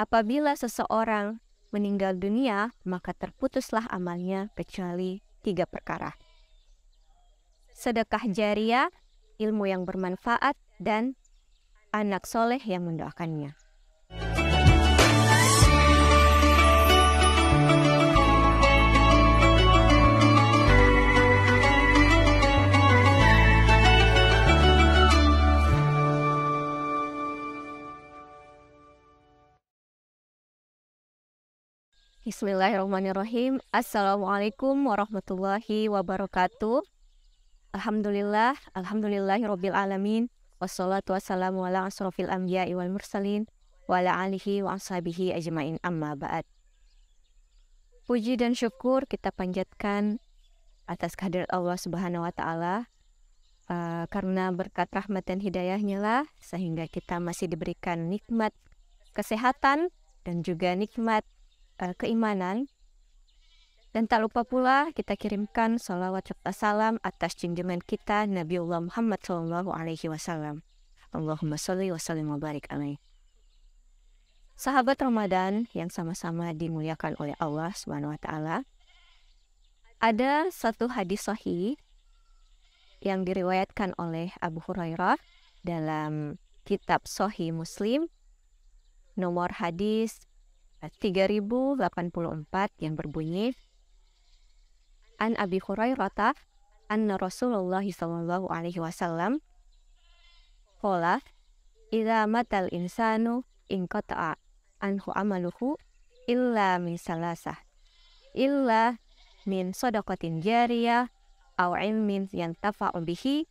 Apabila seseorang meninggal dunia, maka terputuslah amalnya kecuali 3 perkara. Sedekah jariah, ilmu yang bermanfaat, dan anak soleh yang mendoakannya. Bismillahirrahmanirrahim. Assalamualaikum warahmatullahi wabarakatuh. Alhamdulillahirabbil alamin. Wassalatu wassalamu ala asrofil anbiya'i wal mursalin wa ala alihi wa ashabihi ajmain, amma ba'd. Puji dan syukur kita panjatkan atas kehadirat Allah Subhanahu wa taala, karena berkat rahmat dan hidayahnya lah sehingga kita masih diberikan nikmat kesehatan dan juga nikmat keimanan. Dan tak lupa pula kita kirimkan salawat serta salam atas junjungan kita Nabiullah Muhammad SAW. Allahumma sholli wa sallim wa barik alaih. Sahabat Ramadan yang sama-sama dimuliakan oleh Allah Subhanahu wa taala, ada satu hadis sahih yang diriwayatkan oleh Abu Hurairah dalam kitab Sahih Muslim, nomor hadis 3084, yang berbunyi, An Abi Hurairah anna Rasulullah sallallahu alaihi wasallam qala idza matal insanu inqata'a anhu amaluhu illa min salasah, illa min shadaqatin jariyah aw ilmin yantafa'u bihi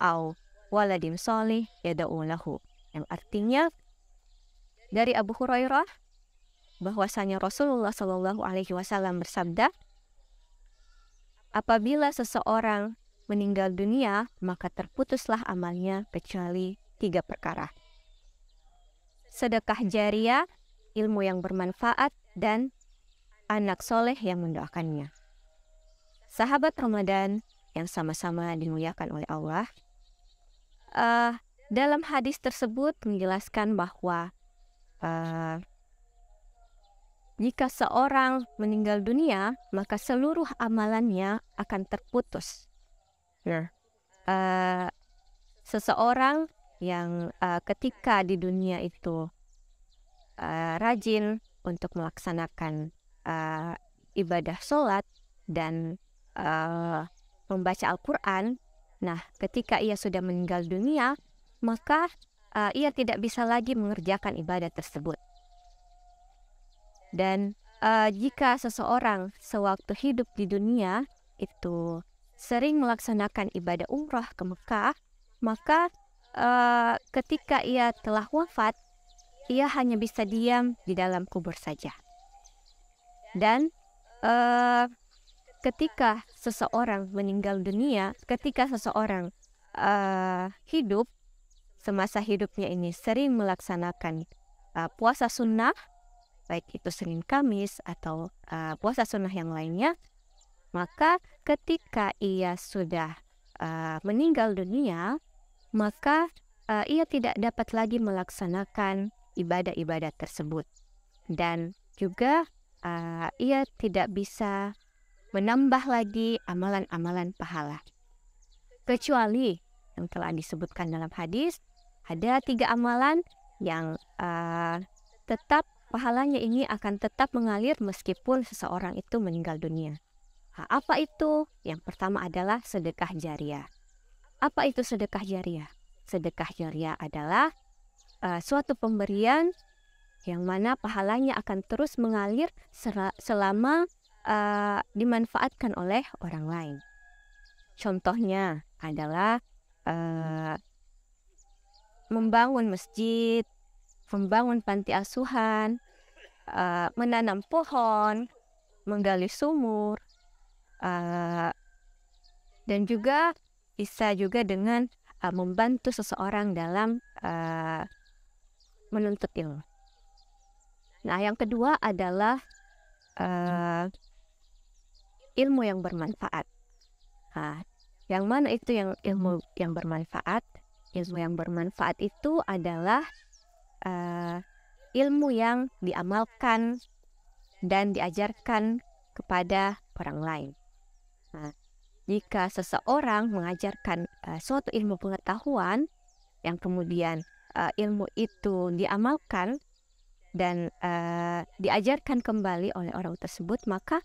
aw waladin shalih yad'u lahu. Yang artinya dari Abu Hurairah bahwasanya Rasulullah sallallahu alaihi wasallam bersabda, apabila seseorang meninggal dunia, maka terputuslah amalnya kecuali 3 perkara. Sedekah jariah, ilmu yang bermanfaat, dan anak soleh yang mendoakannya. Sahabat Ramadan yang sama-sama dimuliakan oleh Allah, dalam hadis tersebut menjelaskan bahwa jika seorang meninggal dunia, maka seluruh amalannya akan terputus. Seseorang yang ketika di dunia itu rajin untuk melaksanakan ibadah sholat dan membaca Al-Quran, nah ketika ia sudah meninggal dunia, maka ia tidak bisa lagi mengerjakan ibadah tersebut. Dan jika seseorang sewaktu hidup di dunia itu sering melaksanakan ibadah umrah ke Mekah, maka ketika ia telah wafat, ia hanya bisa diam di dalam kubur saja. Dan ketika seseorang meninggal dunia, ketika seseorang hidup, semasa hidupnya ini sering melaksanakan puasa sunnah, baik itu Senin Kamis atau puasa sunnah yang lainnya, maka ketika ia sudah meninggal dunia, maka ia tidak dapat lagi melaksanakan ibadah-ibadah tersebut. Dan juga ia tidak bisa menambah lagi amalan-amalan pahala. Kecuali yang telah disebutkan dalam hadis, ada 3 amalan yang tetap pahalanya ini akan tetap mengalir meskipun seseorang itu meninggal dunia. Apa itu? Yang pertama adalah sedekah jariah. Apa itu sedekah jariah? Sedekah jariah adalah suatu pemberian yang mana pahalanya akan terus mengalir selama dimanfaatkan oleh orang lain. Contohnya adalah membangun masjid, membangun panti asuhan, menanam pohon, menggali sumur, dan juga bisa juga dengan membantu seseorang dalam menuntut ilmu. Nah, yang kedua adalah ilmu yang bermanfaat. Yang mana itu yang ilmu yang bermanfaat? Ilmu yang bermanfaat itu adalah ilmu yang diamalkan dan diajarkan kepada orang lain. Nah, jika seseorang mengajarkan suatu ilmu pengetahuan yang kemudian ilmu itu diamalkan dan diajarkan kembali oleh orang tersebut, maka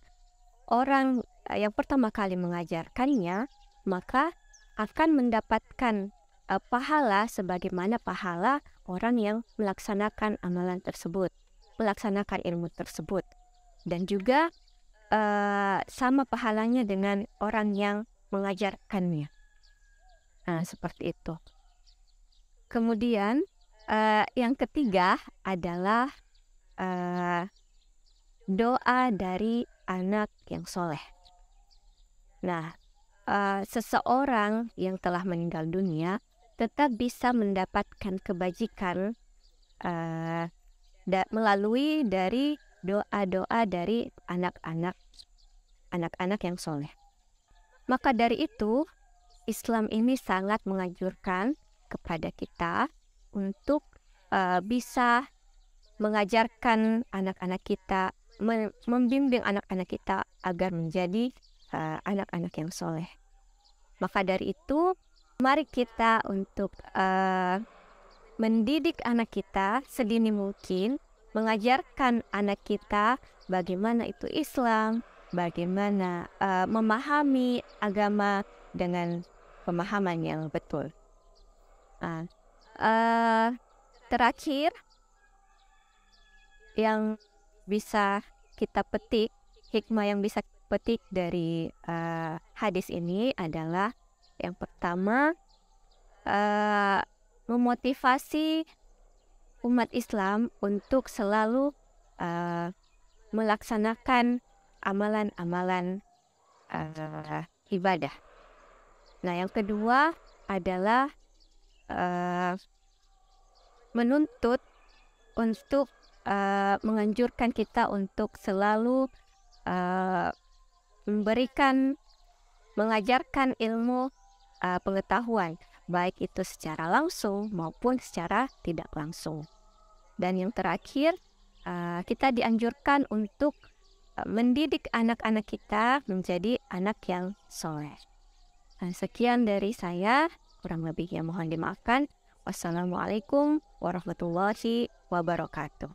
orang yang pertama kali mengajarkannya maka akan mendapatkan pahala sebagaimana pahala orang yang melaksanakan amalan tersebut, melaksanakan ilmu tersebut, dan juga sama pahalanya dengan orang yang mengajarkannya. Nah, seperti itu. Kemudian yang ketiga adalah doa dari anak yang soleh. Nah, seseorang yang telah meninggal dunia tetap bisa mendapatkan kebajikan melalui dari doa-doa dari anak-anak yang soleh. Maka dari itu, Islam ini sangat menganjurkan kepada kita untuk bisa mengajarkan anak-anak kita, membimbing anak-anak kita agar menjadi anak-anak yang soleh. Maka dari itu, mari kita untuk mendidik anak kita sedini mungkin, mengajarkan anak kita bagaimana itu Islam, bagaimana memahami agama dengan pemahaman yang betul. Terakhir, yang bisa kita petik, hikmah yang bisa petik dari hadis ini adalah yang pertama, memotivasi umat Islam untuk selalu melaksanakan amalan-amalan ibadah. Nah, yang kedua adalah menuntut untuk menganjurkan kita untuk selalu mengajarkan ilmu pengetahuan, baik itu secara langsung maupun secara tidak langsung. Dan yang terakhir, kita dianjurkan untuk mendidik anak-anak kita menjadi anak yang soleh. Sekian dari saya, kurang lebihnya mohon dimaafkan. Wassalamualaikum warahmatullahi wabarakatuh.